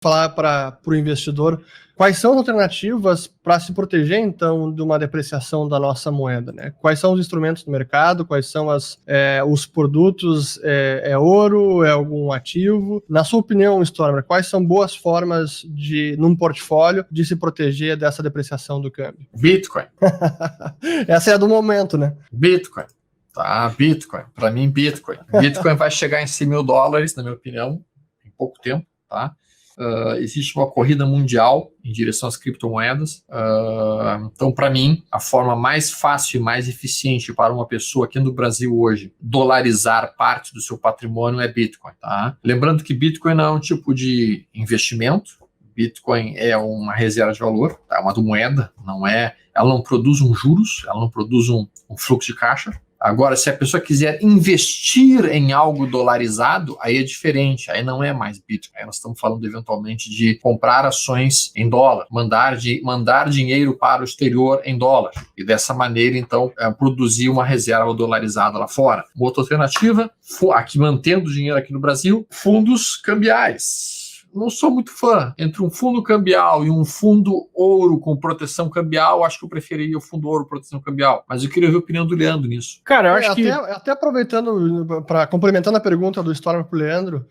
falar para o investidor quais são as alternativas para se proteger, então, de uma depreciação da nossa moeda, né? Quais são os instrumentos do mercado, quais são os produtos, é ouro, é algum ativo? Na sua opinião, Stormer, quais são boas formas num portfólio, de se proteger dessa depreciação do câmbio? Bitcoin. Essa é a do momento, né? Bitcoin. Tá, Bitcoin. Para mim, Bitcoin. Bitcoin vai chegar em $100.000, na minha opinião, em pouco tempo, tá? Existe uma corrida mundial em direção às criptomoedas. Então, para mim, a forma mais fácil e mais eficiente para uma pessoa aqui no Brasil hoje dolarizar parte do seu patrimônio é Bitcoin. Tá? Lembrando que Bitcoin não é um tipo de investimento. Bitcoin é uma reserva de valor, tá? É uma moeda, ela não produz juros, ela não produz um fluxo de caixa. Agora, se a pessoa quiser investir em algo dolarizado, aí é diferente, aí não é mais Bitcoin. Aí nós estamos falando eventualmente de comprar ações em dólar, mandar dinheiro para o exterior em dólar. E dessa maneira, então, produzir uma reserva dolarizada lá fora. Uma outra alternativa, aqui mantendo o dinheiro aqui no Brasil, fundos cambiais. Não sou muito fã. Entre um fundo cambial e um fundo ouro com proteção cambial, acho que eu preferiria o fundo ouro proteção cambial. Mas eu queria ver a opinião do Leandro nisso. Cara, eu acho que... Até aproveitando, complementando a pergunta do Stormer para o Leandro,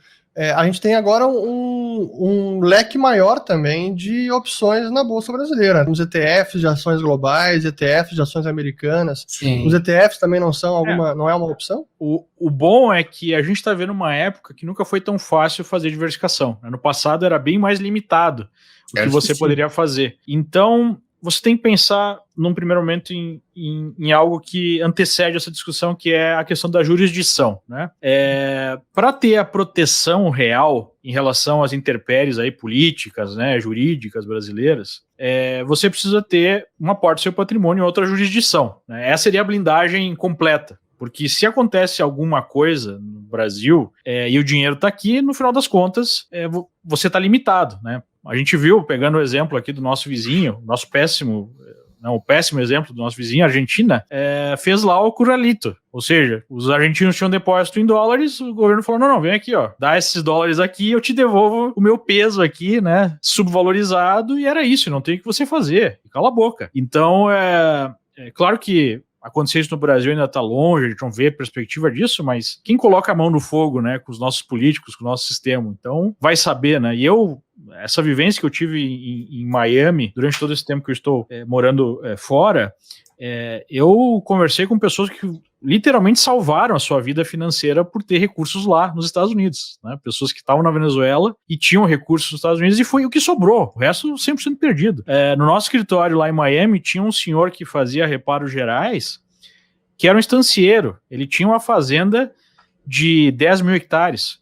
a gente tem agora um leque maior também de opções na Bolsa Brasileira. Os ETFs de ações globais, ETFs de ações americanas. Sim. Os ETFs também não é uma opção? O bom é que a gente está vendo uma época que nunca foi tão fácil fazer diversificação. No passado era bem mais limitado o que você poderia fazer. Então, você tem que pensar, num primeiro momento, em algo que antecede essa discussão, que é a questão da jurisdição, né? Para ter a proteção real em relação às intempéries aí políticas, né, jurídicas brasileiras, você precisa ter uma parte do seu patrimônio em outra jurisdição, né? Essa seria a blindagem completa. Porque se acontece alguma coisa no Brasil e o dinheiro está aqui, no final das contas, você está limitado, né? A gente viu, pegando o exemplo aqui do nosso vizinho, o péssimo exemplo do nosso vizinho, a Argentina, fez lá o Corralito. Ou seja, os argentinos tinham depósito em dólares, o governo falou, não, vem aqui, ó, dá esses dólares aqui, eu te devolvo o meu peso aqui, né, subvalorizado, e era isso, não tem o que você fazer, cala a boca. Então, é claro que acontecer isso no Brasil ainda está longe, a gente não vê a perspectiva disso, mas quem coloca a mão no fogo, né, com os nossos políticos, com o nosso sistema, então vai saber, né, e essa vivência que eu tive em Miami, durante todo esse tempo que eu estou morando fora, eu conversei com pessoas que literalmente salvaram a sua vida financeira por ter recursos lá nos Estados Unidos, né? Pessoas que estavam na Venezuela e tinham recursos nos Estados Unidos e foi o que sobrou, o resto 100% perdido. No nosso escritório lá em Miami tinha um senhor que fazia reparos gerais, que era um estancieiro, ele tinha uma fazenda de 10 mil hectares.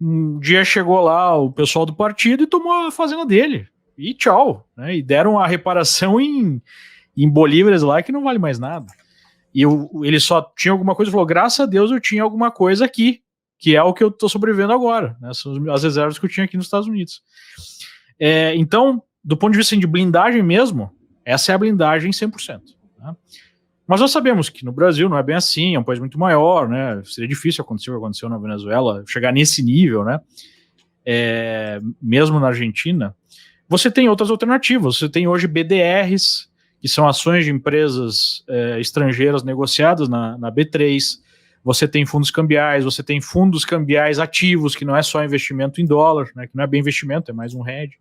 Um dia chegou lá o pessoal do partido e tomou a fazenda dele, e tchau, né? E deram a reparação em bolívares lá que não vale mais nada. E ele só tinha alguma coisa e falou, graças a Deus eu tinha alguma coisa aqui, que é o que eu estou sobrevivendo agora, né? São as reservas que eu tinha aqui nos Estados Unidos. Então, do ponto de vista de blindagem mesmo, essa é a blindagem 100%. Né? Mas nós sabemos que no Brasil não é bem assim, é um país muito maior, né? Seria difícil acontecer o que aconteceu na Venezuela, chegar nesse nível, né? Mesmo na Argentina. Você tem outras alternativas, você tem hoje BDRs, que são ações de empresas estrangeiras negociadas na B3, você tem fundos cambiais, você tem fundos cambiais ativos, que não é só investimento em dólar, né, que não é bem investimento, é mais um hedge.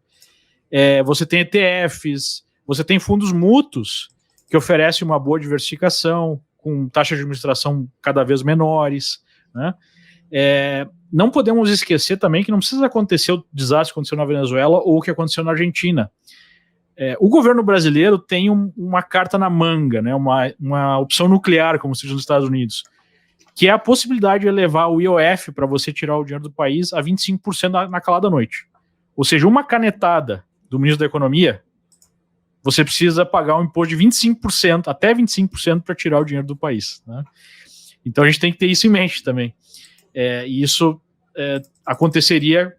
Você tem ETFs, você tem fundos mútuos, que oferecem uma boa diversificação, com taxas de administração cada vez menores, né? Não podemos esquecer também que não precisa acontecer o desastre que aconteceu na Venezuela ou o que aconteceu na Argentina. O governo brasileiro tem uma carta na manga, né, uma opção nuclear, como se diz nos Estados Unidos, que é a possibilidade de elevar o IOF para você tirar o dinheiro do país a 25% na calada noite. Ou seja, uma canetada do ministro da Economia, você precisa pagar um imposto de 25%, até 25% para tirar o dinheiro do país. Né? Então a gente tem que ter isso em mente também. E isso aconteceria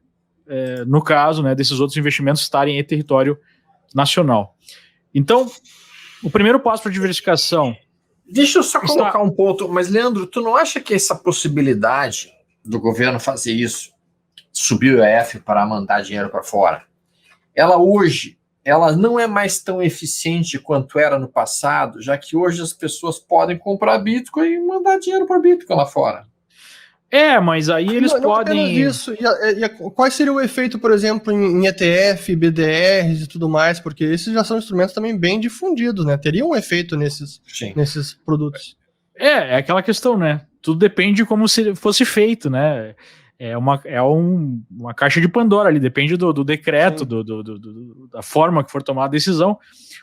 no caso, né, desses outros investimentos estarem em território nacional. Então, o primeiro passo para a diversificação... Deixa eu só colocar um ponto, mas Leandro, tu não acha que essa possibilidade do governo fazer isso subiu o IOF para mandar dinheiro para fora, ela hoje não é mais tão eficiente quanto era no passado, já que hoje as pessoas podem comprar Bitcoin e mandar dinheiro para Bitcoin lá fora. Mas aí eles podem... Não apenas isso. Qual seria o efeito, por exemplo, em ETF, BDRs e tudo mais? Porque esses já são instrumentos também bem difundidos, né? Teria um efeito nesses produtos. É aquela questão, né? Tudo depende de como se fosse feito, né? É uma caixa de Pandora ali, depende do decreto, da forma que for tomada a decisão.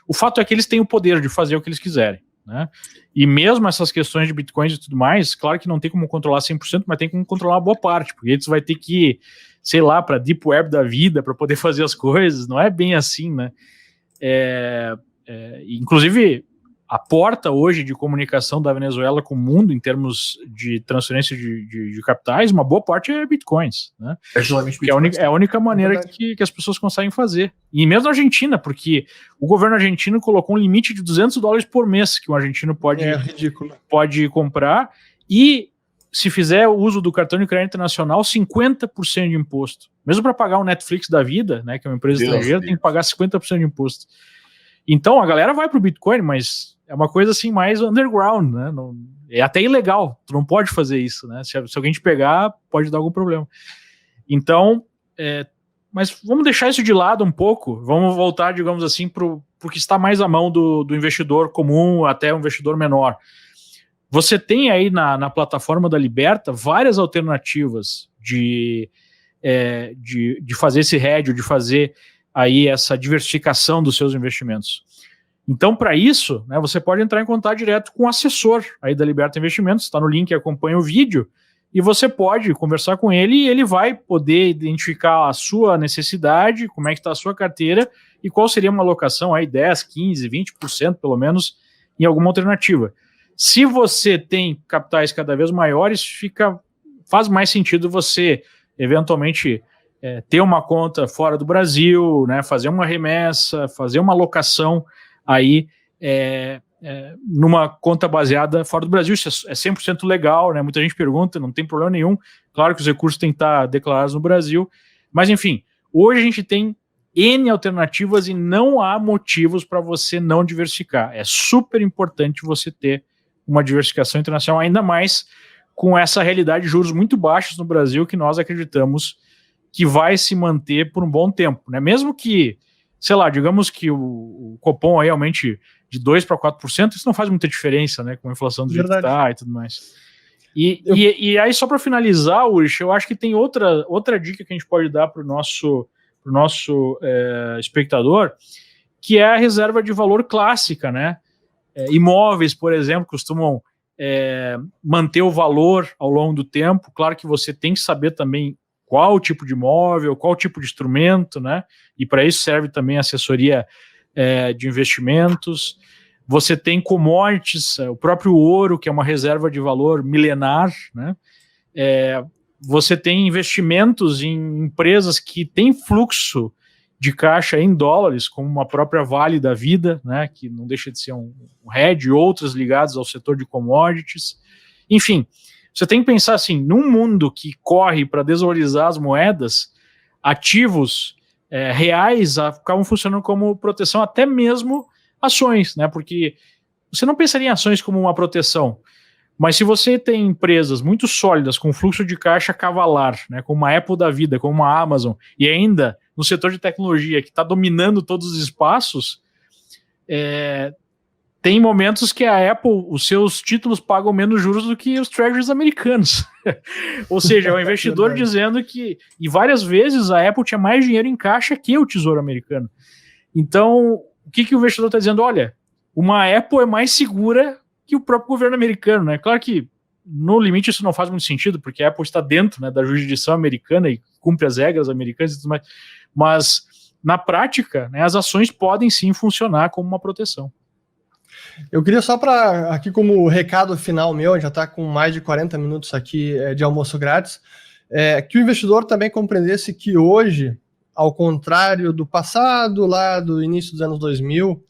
O fato é que eles têm o poder de fazer o que eles quiserem, né? E mesmo essas questões de bitcoins e tudo mais, claro que não tem como controlar 100%, mas tem como controlar uma boa parte, porque eles vai ter que ir, sei lá, para Deep Web da vida para poder fazer as coisas, não é bem assim, né? Inclusive, a porta hoje de comunicação da Venezuela com o mundo em termos de transferência de capitais, uma boa parte é bitcoins, né? É a única maneira que as pessoas conseguem fazer. E mesmo na Argentina, porque o governo argentino colocou um limite de $200 por mês que um argentino pode comprar, e se fizer o uso do cartão de crédito internacional, 50% de imposto. Mesmo para pagar o Netflix da vida, né, que é uma empresa estrangeira, tem que pagar 50% de imposto. Então a galera vai pro Bitcoin, mas é uma coisa assim mais underground, né? É até ilegal, tu não pode fazer isso, né? Se alguém te pegar, pode dar algum problema. Então, mas vamos deixar isso de lado um pouco, vamos voltar, digamos assim, pro que está mais à mão do investidor comum até o investidor menor. Você tem aí na plataforma da Liberta várias alternativas de fazer esse hedge, de fazer aí essa diversificação dos seus investimentos. Então, para isso, né, você pode entrar em contato direto com o assessor aí da Liberta Investimentos, está no link que acompanha o vídeo, e você pode conversar com ele e ele vai poder identificar a sua necessidade, como é que está a sua carteira e qual seria uma alocação aí 10, 15, 20% pelo menos em alguma alternativa. Se você tem capitais cada vez maiores, faz mais sentido você eventualmente ter uma conta fora do Brasil, né, fazer uma remessa, fazer uma alocação aí numa conta baseada fora do Brasil. Isso é 100% legal, né? Muita gente pergunta, não tem problema nenhum. Claro que os recursos têm que estar declarados no Brasil, mas enfim, hoje a gente tem N alternativas e não há motivos para você não diversificar. É super importante você ter uma diversificação internacional, ainda mais com essa realidade de juros muito baixos no Brasil, que nós acreditamos que vai se manter por um bom tempo, né? Mesmo que, sei lá, digamos que o Copom aí aumente de 2% para 4%, isso não faz muita diferença, né? Com a inflação do jeito que está e tudo mais. E aí, só para finalizar, Urich, eu acho que tem outra dica que a gente pode dar para o nosso espectador, que é a reserva de valor clássica, né? Imóveis, por exemplo, costumam manter o valor ao longo do tempo. Claro que você tem que saber também qual tipo de imóvel, qual tipo de instrumento, né? E para isso serve também a assessoria de investimentos. Você tem commodities, o próprio ouro, que é uma reserva de valor milenar, né? Você tem investimentos em empresas que têm fluxo de caixa em dólares, como a própria Vale da Vida, né? Que não deixa de ser um hedge, outras ligadas ao setor de commodities. Enfim, você tem que pensar assim, num mundo que corre para desvalorizar as moedas, ativos reais acabam funcionando como proteção, até mesmo ações, né? Porque você não pensaria em ações como uma proteção, mas se você tem empresas muito sólidas, com fluxo de caixa cavalar, né, como uma Apple da vida, como uma Amazon, e ainda no setor de tecnologia, que está dominando todos os espaços, tem momentos que a Apple, os seus títulos pagam menos juros do que os treasuries americanos. Ou seja, é o investidor dizendo que... E várias vezes a Apple tinha mais dinheiro em caixa que o Tesouro Americano. Então, o que o investidor está dizendo? Olha, uma Apple é mais segura que o próprio governo americano, né? Claro que, no limite, isso não faz muito sentido, porque a Apple está dentro, né, da jurisdição americana e cumpre as regras americanas e tudo mais. Mas, na prática, né, as ações podem sim funcionar como uma proteção. Eu queria só para, aqui como recado final meu, já está com mais de 40 minutos aqui de almoço grátis, que o investidor também compreendesse que hoje, ao contrário do passado, lá do início dos anos 2000,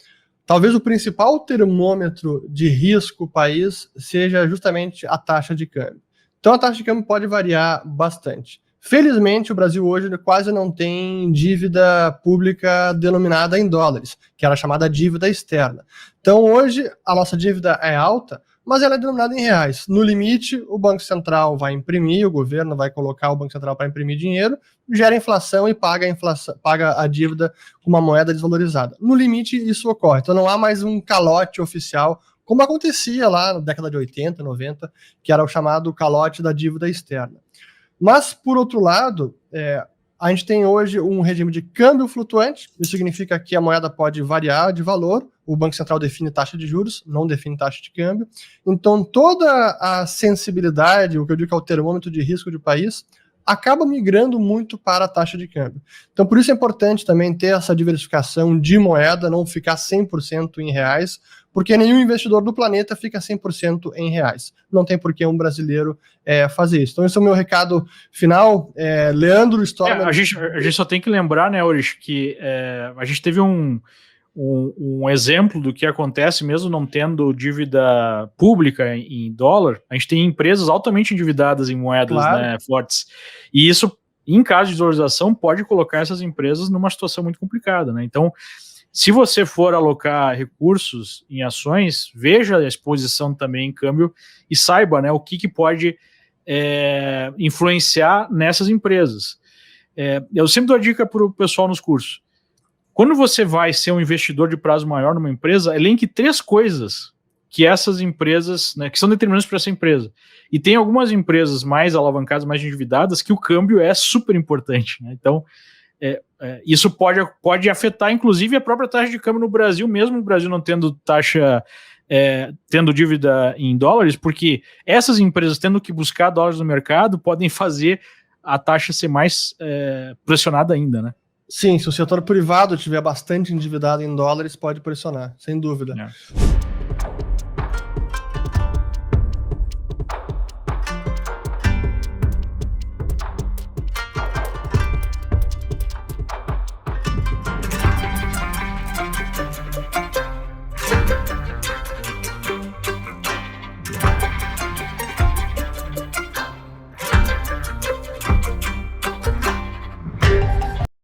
talvez o principal termômetro de risco país seja justamente a taxa de câmbio. Então a taxa de câmbio pode variar bastante. Felizmente, o Brasil hoje quase não tem dívida pública denominada em dólares, que era chamada dívida externa. Então, hoje, a nossa dívida é alta, mas ela é denominada em reais. No limite, o Banco Central vai imprimir, o governo vai colocar o Banco Central para imprimir dinheiro, gera inflação e paga a dívida com uma moeda desvalorizada. No limite, isso ocorre. Então, não há mais um calote oficial, como acontecia lá na década de 80, 90, que era o chamado calote da dívida externa. Mas, por outro lado, a gente tem hoje um regime de câmbio flutuante. Isso significa que a moeda pode variar de valor. O Banco Central define taxa de juros, não define taxa de câmbio. Então, toda a sensibilidade, o que eu digo que é o termômetro de risco de país, acaba migrando muito para a taxa de câmbio. Então, por isso é importante também ter essa diversificação de moeda, não ficar 100% em reais, porque nenhum investidor do planeta fica 100% em reais. Não tem por que um brasileiro fazer isso. Então, esse é o meu recado final. Leandro Stormer... A gente só tem que lembrar, né, Oris, que a gente teve um exemplo do que acontece mesmo não tendo dívida pública em dólar. A gente tem empresas altamente endividadas em moedas, claro, né, fortes. E isso, em caso de desvalorização, pode colocar essas empresas numa situação muito complicada, né? Então, se você for alocar recursos em ações, veja a exposição também em câmbio e saiba, né, o que pode influenciar nessas empresas. Eu sempre dou a dica para o pessoal nos cursos. Quando você vai ser um investidor de prazo maior numa empresa, elenque 3 coisas que essas empresas, né, que são determinantes para essa empresa. E tem algumas empresas mais alavancadas, mais endividadas, que o câmbio é super importante, né? Então, isso pode afetar, inclusive, a própria taxa de câmbio no Brasil, mesmo o Brasil não tendo taxa, tendo dívida em dólares, porque essas empresas, tendo que buscar dólares no mercado, podem fazer a taxa ser mais pressionada ainda, né? Sim, se o setor privado tiver bastante endividado em dólares, pode pressionar, sem dúvida.